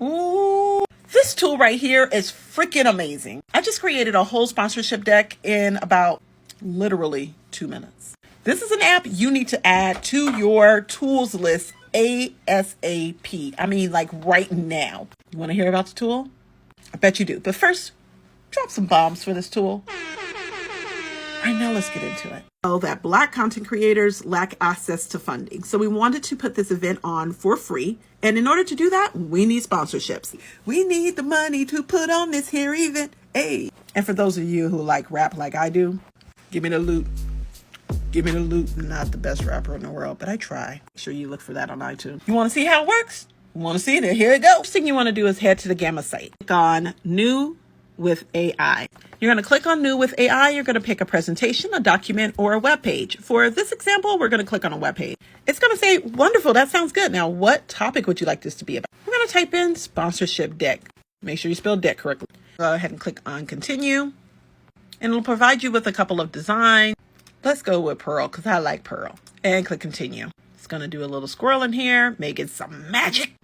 Ooh, this tool right here is freaking amazing. I just created a whole sponsorship deck in about literally 2 minutes. This is an app you need to add to your tools list ASAP. I mean, like right now. You want to hear about the tool? I bet you do. But first, drop some bombs for this tool. All right, now let's get into it. Oh, that Black content creators lack access to funding. So we wanted to put this event on for free. And in order to do that, we need sponsorships. We need the money to put on this here event. Hey. And for those of you who like rap like I do, give me the loot. Give me the loot. Not the best rapper in the world, but I try. Make sure you look for that on iTunes. You want to see how it works? You want to see it? Here it goes. First thing you want to do is head to the Gamma site. Click on New with AI. You're going to click on New with AI. You're going to pick a presentation, a document, or a web page. For this example, we're going to click on a web page. It's going to say, wonderful, that sounds good. Now, what topic would you like this to be about? We're going to type in sponsorship deck. Make sure you spell deck correctly. Go ahead and click on continue. And it'll provide you with a couple of designs. Let's go with Pearl because I like Pearl. And click continue. It's going to do a little scroll in here, make it some magic.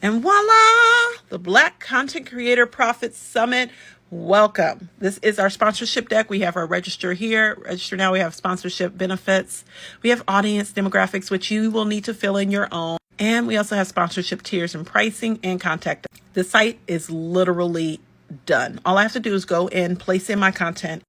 And voila, the Black Content Creator Profit Summit. Welcome. This is our sponsorship deck. We have our register here. Register now. We have sponsorship benefits. We have audience demographics, which you will need to fill in your own. And we also have sponsorship tiers and pricing and contact. The site is literally done. All I have to do is go in, place in my content,